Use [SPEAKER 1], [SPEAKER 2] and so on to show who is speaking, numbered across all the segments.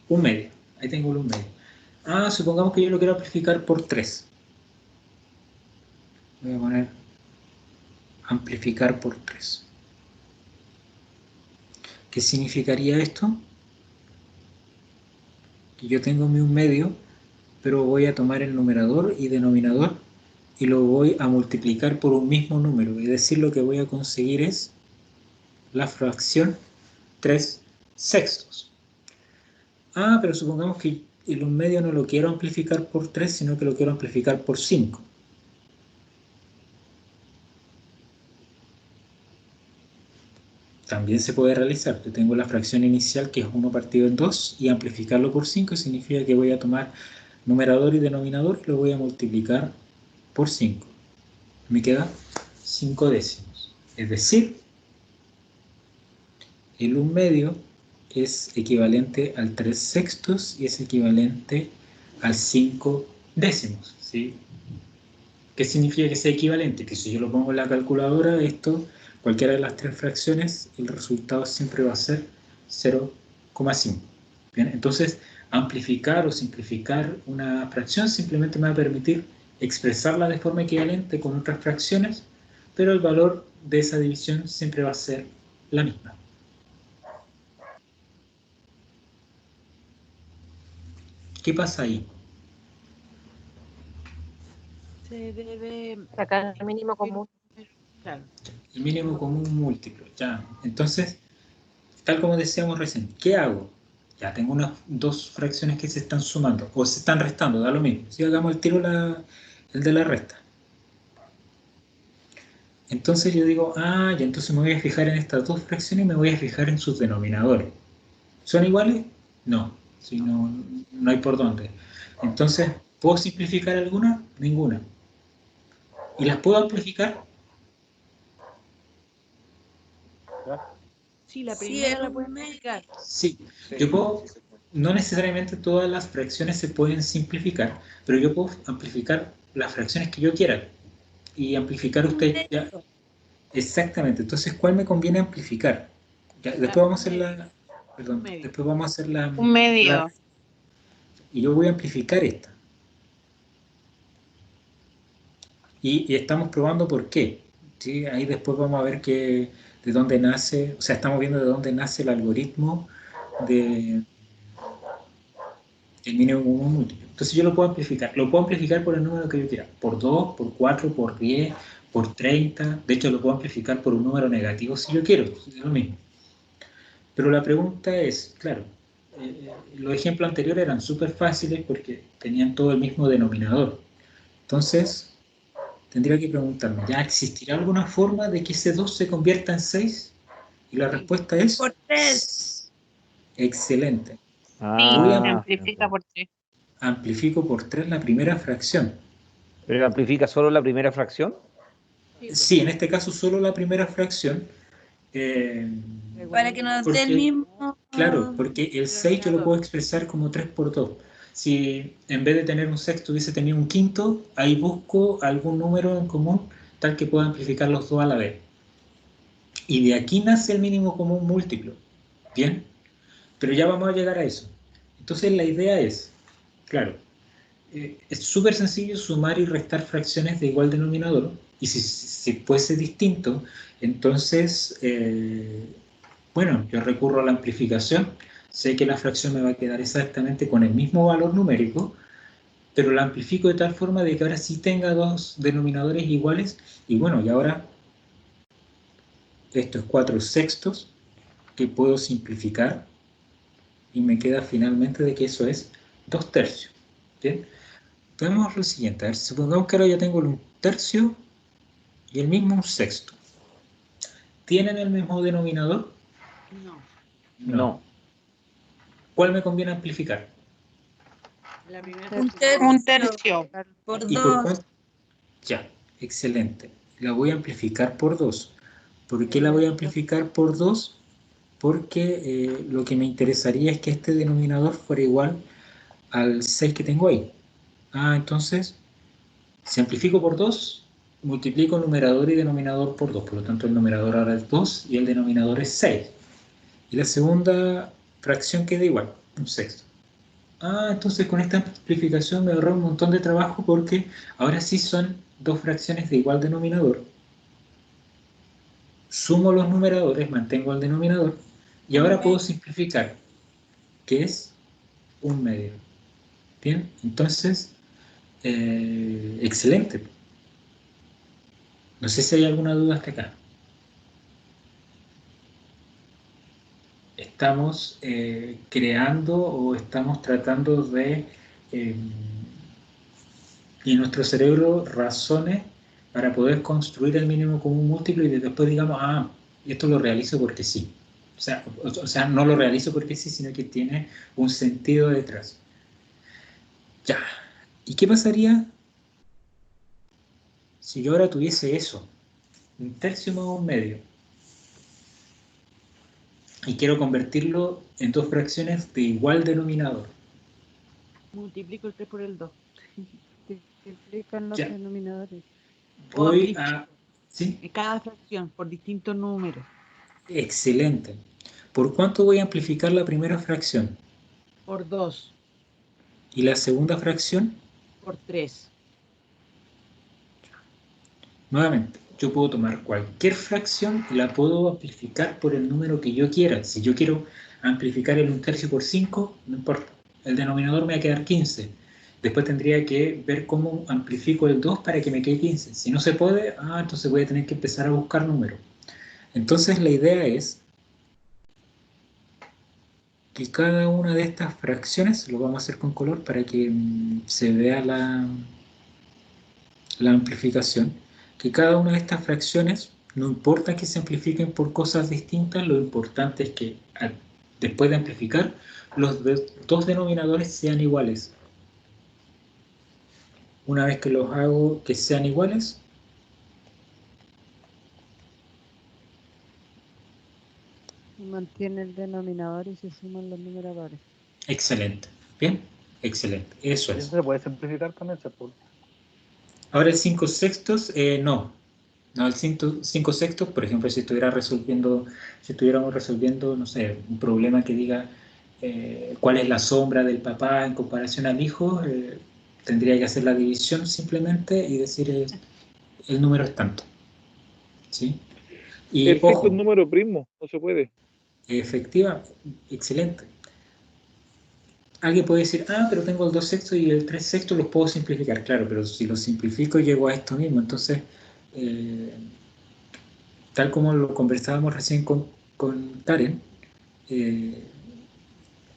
[SPEAKER 1] Un medio. Ahí tengo el un medio. Ah, supongamos que yo lo quiero amplificar por 3. Voy a poner amplificar por 3. ¿Qué significaría esto? Que yo tengo mi un medio, pero voy a tomar el numerador y denominador y lo voy a multiplicar por un mismo número. Es decir, lo que voy a conseguir es la fracción 3 sextos. Ah, pero supongamos que el un medio no lo quiero amplificar por 3, sino que lo quiero amplificar por 5. También se puede realizar. Yo tengo la fracción inicial que es 1 partido en 2 y amplificarlo por 5 significa que voy a tomar numerador y denominador y lo voy a multiplicar por 5. Me queda 5 décimos. Es decir, el 1 medio es equivalente al 3 sextos y es equivalente al 5 décimos. ¿Sí? ¿Qué significa que sea equivalente? Que si yo lo pongo en la calculadora, esto, cualquiera de las tres fracciones, el resultado siempre va a ser 0,5. Bien, entonces amplificar o simplificar una fracción simplemente me va a permitir expresarla de forma equivalente con otras fracciones, pero el valor de esa división siempre va a ser la misma. ¿Qué pasa ahí?
[SPEAKER 2] Se debe
[SPEAKER 3] Sacar el mínimo común.
[SPEAKER 2] claro.
[SPEAKER 1] El mínimo común múltiplo. Ya. Entonces, tal como decíamos recién, ¿qué hago? Ya tengo unas dos fracciones que se están sumando o se están restando, da lo mismo. Si hagamos el tiro el de la resta. Entonces yo digo, ah, ya entonces me voy a fijar en estas dos fracciones y me voy a fijar en sus denominadores. ¿Son iguales? No, si no, no hay por dónde. Entonces, ¿puedo simplificar alguna? Ninguna. ¿Y las puedo amplificar?
[SPEAKER 2] Sí, la primera la puedes explicar.
[SPEAKER 1] Sí, yo puedo, no necesariamente todas las fracciones se pueden simplificar, pero yo puedo amplificar las fracciones que yo quiera y amplificar usted ya. Exactamente, entonces, ¿cuál me conviene amplificar? Ya, después vamos a hacer la, perdón, después vamos a hacer
[SPEAKER 3] Un medio.
[SPEAKER 1] y yo voy a amplificar esta. Y estamos probando por qué. ¿Sí? Ahí después vamos a ver de dónde nace, o sea, estamos viendo de dónde nace el algoritmo de el mínimo común múltiplo. Entonces yo lo puedo amplificar. Lo puedo amplificar por el número que yo quiera. Por 2, por 4, por 10, por 30. De hecho, lo puedo amplificar por un número negativo si yo quiero. Es lo mismo. Pero la pregunta es, claro, los ejemplos anteriores eran súper fáciles porque tenían todo el mismo denominador. Entonces, tendría que preguntarme, ¿ya existirá alguna forma de que ese 2 se convierta en 6? Y la respuesta es...
[SPEAKER 4] Por 3.
[SPEAKER 1] Excelente.
[SPEAKER 3] Sí, se amplifica por 3.
[SPEAKER 1] Amplifico por 3 la primera fracción.
[SPEAKER 5] ¿Pero amplifica solo la primera fracción?
[SPEAKER 1] Sí, en este caso solo la primera fracción.
[SPEAKER 4] Para que nos dé el mismo.
[SPEAKER 1] Claro, porque el 6 yo lo puedo expresar como 3 por 2. Si en vez de tener un sexto hubiese tenido un quinto, ahí busco algún número en común tal que pueda amplificar los dos a la vez. Y de aquí nace el mínimo común múltiplo. ¿Bien? Pero ya vamos a llegar a eso. Entonces la idea es, claro, es súper sencillo sumar y restar fracciones de igual denominador. Y si fuese distinto, entonces, bueno, yo recurro a la amplificación. Sé que la fracción me va a quedar exactamente con el mismo valor numérico, pero la amplifico de tal forma de que ahora sí tenga dos denominadores iguales. Y bueno, y ahora esto es 4 sextos, que puedo simplificar, y me queda finalmente de que eso es 2 tercios. ¿Bien? Veamos lo siguiente. A ver, supongamos que ahora ya tengo un tercio y el mismo un sexto. ¿Tienen el mismo denominador?
[SPEAKER 5] No.
[SPEAKER 1] ¿Cuál me conviene amplificar?
[SPEAKER 2] La primera
[SPEAKER 3] Un tercio.
[SPEAKER 4] Por
[SPEAKER 1] ¿Y por
[SPEAKER 4] 2.
[SPEAKER 1] cuánto? Ya, excelente. La voy a amplificar por 2. ¿Por qué la voy a amplificar por 2? Porque lo que me interesaría es que este denominador fuera igual al 6 que tengo ahí. Ah, entonces, si amplifico por 2, multiplico numerador y denominador por 2. Por lo tanto, el numerador ahora es 2 y el denominador es 6. Y la segunda fracción queda igual, un sexto. Entonces con esta amplificación me ahorré un montón de trabajo porque ahora sí son dos fracciones de igual denominador. Sumo los numeradores, mantengo el denominador y ahora puedo simplificar, que es 1/2. Bien, entonces, excelente. No sé si hay alguna duda hasta acá. Estamos creando o estamos tratando de y nuestro cerebro razones para poder construir el mínimo común múltiplo y después digamos, esto lo realizo porque sí. O sea, no lo realizo porque sí, sino que tiene un sentido detrás. Ya. ¿Y qué pasaría si yo ahora tuviese eso? 1/3 más 1/2. Y quiero convertirlo en dos fracciones de igual denominador.
[SPEAKER 2] Multiplico el 3 por el 2.
[SPEAKER 6] Multiplican los denominadores.
[SPEAKER 1] Voy a... ¿Sí?
[SPEAKER 2] En cada fracción, por distintos números.
[SPEAKER 1] Excelente. ¿Por cuánto voy a amplificar la primera fracción?
[SPEAKER 2] Por 2.
[SPEAKER 1] ¿Y la segunda fracción?
[SPEAKER 2] Por 3.
[SPEAKER 1] Nuevamente, yo puedo tomar cualquier fracción y la puedo amplificar por el número que yo quiera. Si yo quiero amplificar el 1/3 por 5, no importa. El denominador me va a quedar 15. Después tendría que ver cómo amplifico el 2 para que me quede 15. Si no se puede, entonces voy a tener que empezar a buscar números. Entonces la idea es que cada una de estas fracciones, lo vamos a hacer con color para que se vea la amplificación, que cada una de estas fracciones, no importa que se amplifiquen por cosas distintas, lo importante es que después de amplificar, los dos denominadores sean iguales. Una vez que los hago que sean iguales,
[SPEAKER 6] mantiene el denominador y se suman los numeradores.
[SPEAKER 1] Excelente. Bien, excelente. Eso es.
[SPEAKER 7] ¿Se puede simplificar también, Sepul?
[SPEAKER 1] Ahora el 5/6, no. No, el 5/6, por ejemplo, si estuviéramos resolviendo, no sé, un problema que diga cuál es la sombra del papá en comparación al hijo, tendría que hacer la división simplemente y decir el número es tanto. ¿Sí? Y
[SPEAKER 7] el 5 es número primo, no se puede.
[SPEAKER 1] Efectiva, excelente. Alguien puede decir, pero tengo el 2/6 y el 3/6 los puedo simplificar. Claro, pero si los simplifico llego a esto mismo. Entonces, tal como lo conversábamos recién con Karen,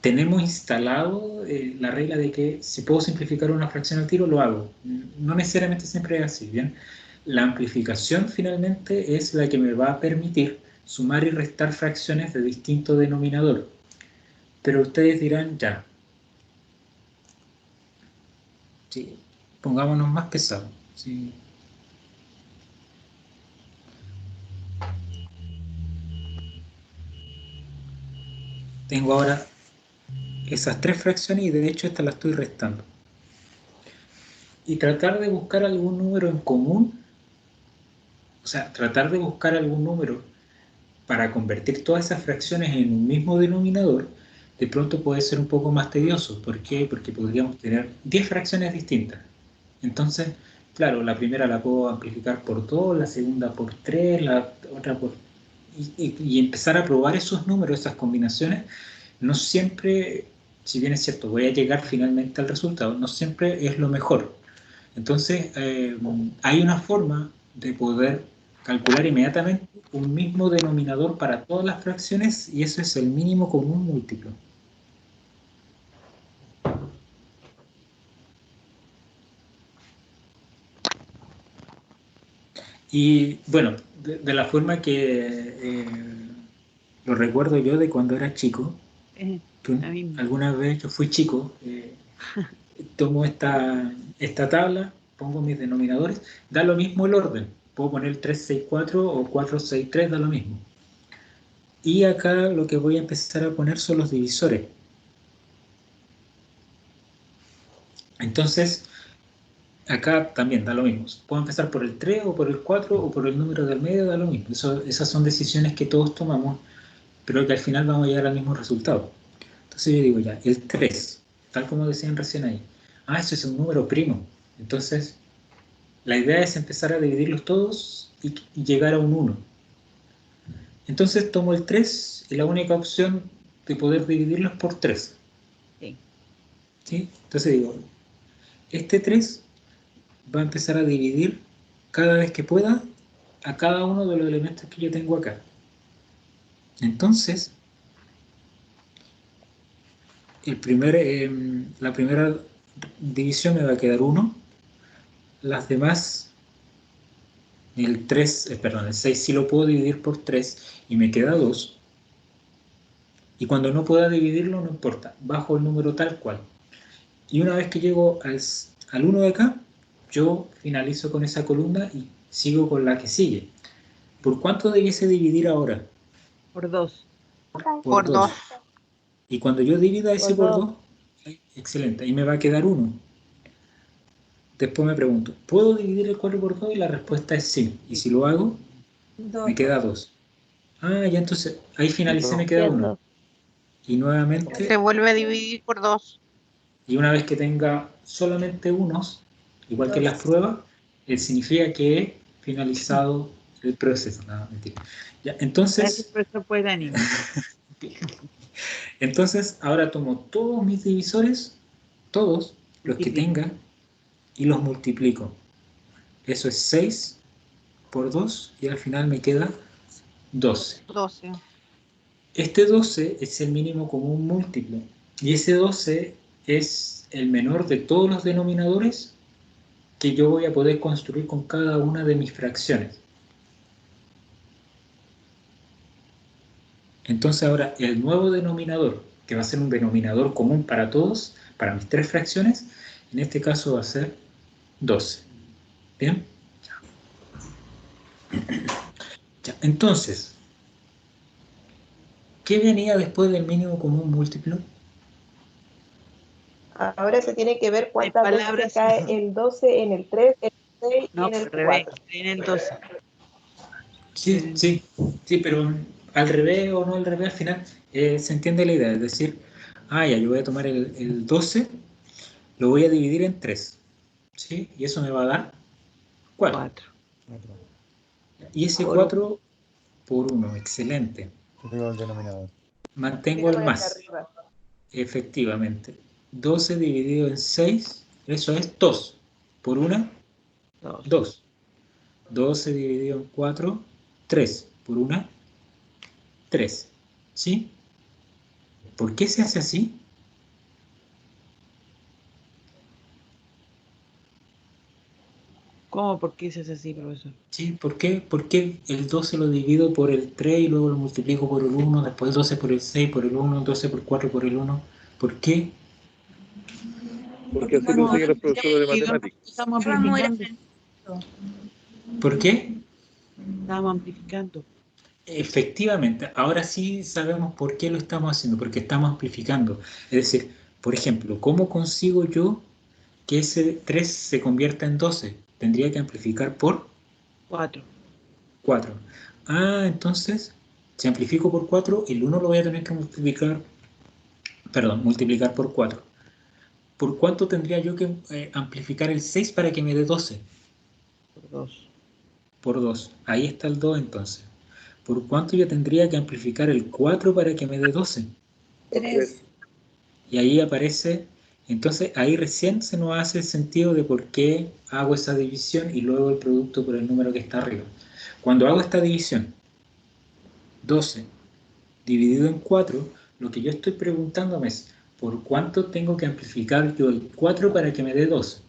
[SPEAKER 1] tenemos instalado la regla de que si puedo simplificar una fracción al tiro, lo hago. No necesariamente siempre es así, ¿bien? La amplificación finalmente es la que me va a permitir sumar y restar fracciones de distinto denominador. Pero ustedes dirán, ya, sí, pongámonos más pesados. Sí. Tengo ahora esas tres fracciones y de hecho esta la estoy restando. Y tratar de buscar algún número en común, o sea, tratar de buscar algún número para convertir todas esas fracciones en un mismo denominador, de pronto puede ser un poco más tedioso. ¿Por qué? Porque podríamos tener 10 fracciones distintas. Entonces, claro, la primera la puedo amplificar por 2, la segunda por 3, la otra por... Y empezar a probar esos números, esas combinaciones, no siempre, si bien es cierto, voy a llegar finalmente al resultado, no siempre es lo mejor. Entonces, hay una forma de poder calcular inmediatamente un mismo denominador para todas las fracciones y eso es el mínimo común múltiplo. Y bueno, de la forma que lo recuerdo yo de cuando era chico, alguna vez yo fui chico, tomo esta tabla, pongo mis denominadores, da lo mismo el orden, puedo poner 364 o 463, da lo mismo. Y acá lo que voy a empezar a poner son los divisores. Entonces, acá también da lo mismo. Puedo empezar por el 3 o por el 4 o por el número del medio, da lo mismo. Esas son decisiones que todos tomamos, pero que al final vamos a llegar al mismo resultado. Entonces yo digo ya, el 3, tal como decían recién ahí. Ah, eso es un número primo. Entonces, la idea es empezar a dividirlos todos y llegar a un 1. Entonces tomo el 3 y la única opción de poder dividirlo es por 3.
[SPEAKER 2] Sí.
[SPEAKER 1] ¿Sí? Entonces digo, este 3 va a empezar a dividir cada vez que pueda a cada uno de los elementos que yo tengo acá. Entonces, la primera división me va a quedar 1. Las demás, el 6 sí lo puedo dividir por 3 y me queda 2. Y cuando no pueda dividirlo, no importa, bajo el número tal cual. Y una vez que llego al 1 de acá, yo finalizo con esa columna y sigo con la que sigue. ¿Por cuánto debiese dividir ahora?
[SPEAKER 2] Por 2.
[SPEAKER 3] Por 2.
[SPEAKER 1] Y cuando yo divida ese por
[SPEAKER 6] Por
[SPEAKER 1] 2, excelente, ahí me va a quedar 1. Después me pregunto, ¿puedo dividir el 4 por 2? Y la respuesta es sí. Y si lo hago, me queda 2. Ah, ya entonces, ahí finalicé, me queda 1. Y nuevamente,
[SPEAKER 3] Se vuelve a dividir por 2.
[SPEAKER 1] y una vez que tenga solamente unos, igual que en las pruebas, significa que he finalizado el proceso. No, mentira. Ya,
[SPEAKER 2] Gracias,
[SPEAKER 1] entonces,
[SPEAKER 2] profesor Poedani.
[SPEAKER 1] ahora tomo todos mis divisores, todos los que tenga, y los multiplico. Eso es 6 por 2 y al final me queda 12.
[SPEAKER 3] 12.
[SPEAKER 1] Este 12 es el mínimo común múltiplo y ese 12 es el menor de todos los denominadores que yo voy a poder construir con cada una de mis fracciones. Entonces ahora el nuevo denominador, que va a ser un denominador común para todos, para mis 3 fracciones, en este caso va a ser 12. ¿Bien? Ya, entonces, ¿qué venía después del mínimo común múltiplo?
[SPEAKER 8] Ahora se tiene que ver cuántas veces cae el 12 en el 3, en el 6
[SPEAKER 2] No,
[SPEAKER 8] y en el
[SPEAKER 2] al revés,
[SPEAKER 8] 4.
[SPEAKER 2] en el 12.
[SPEAKER 1] Sí, pero al revés o no al revés, al final se entiende la idea, es decir, ya, yo voy a tomar el 12, lo voy a dividir en 3, ¿sí? Y eso me va a dar 4. Y ese 4 por 1, excelente.
[SPEAKER 7] El denominador.
[SPEAKER 1] Mantengo el más, efectivamente. 12 dividido en 6, eso es 2. Por 1, 2. 12 dividido en 4, 3. Por 1, 3. ¿Sí? ¿Por qué se hace así?
[SPEAKER 2] ¿Cómo? ¿Por qué se hace así, profesor?
[SPEAKER 1] Sí, ¿por qué? ¿Por qué el 12 lo divido por el 3 y luego lo multiplico por el 1, después 12 por el 6, por el 1, 12 por 4 por el 1? ¿Por qué?
[SPEAKER 7] Porque así lo sigue el profesor de matemáticas.
[SPEAKER 2] Estamos amplificando.
[SPEAKER 1] ¿Por qué?
[SPEAKER 2] Estamos amplificando.
[SPEAKER 1] Efectivamente, ahora sí sabemos por qué lo estamos haciendo, porque estamos amplificando. Es decir, por ejemplo, ¿cómo consigo yo que ese 3 se convierta en 12? Tendría que amplificar por
[SPEAKER 2] 4.
[SPEAKER 1] Entonces, si amplifico por 4, el 1 lo voy a tener que multiplicar por 4. ¿Por cuánto tendría yo que amplificar el 6 para que me dé 12?
[SPEAKER 2] Por 2.
[SPEAKER 1] Por 2. Ahí está el 2 entonces. ¿Por cuánto yo tendría que amplificar el 4 para que me dé 12?
[SPEAKER 8] 3.
[SPEAKER 1] Y ahí aparece, entonces ahí recién se nos hace el sentido de por qué hago esa división y luego el producto por el número que está arriba. Cuando hago esta división, 12 dividido en 4, lo que yo estoy preguntándome es, ¿por cuánto tengo que amplificar yo el 4 para que me dé 12?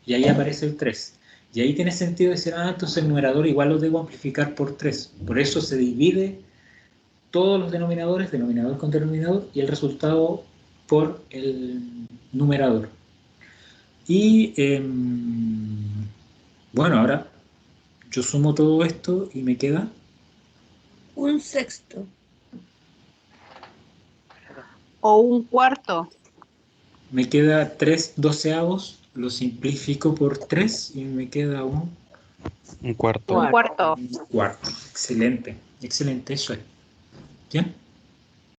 [SPEAKER 1] Y ahí aparece el 3. Y ahí tiene sentido decir, entonces el numerador igual lo debo amplificar por 3. Por eso se divide todos los denominadores, denominador con denominador, y el resultado por el numerador. Y bueno, ahora yo sumo todo esto y me queda
[SPEAKER 4] 1/6.
[SPEAKER 3] O 1/4.
[SPEAKER 1] Me queda 3/12, lo simplifico por 3 y me queda un
[SPEAKER 5] cuarto.
[SPEAKER 3] Un cuarto.
[SPEAKER 1] cuarto. Excelente, excelente, eso es. ¿Bien?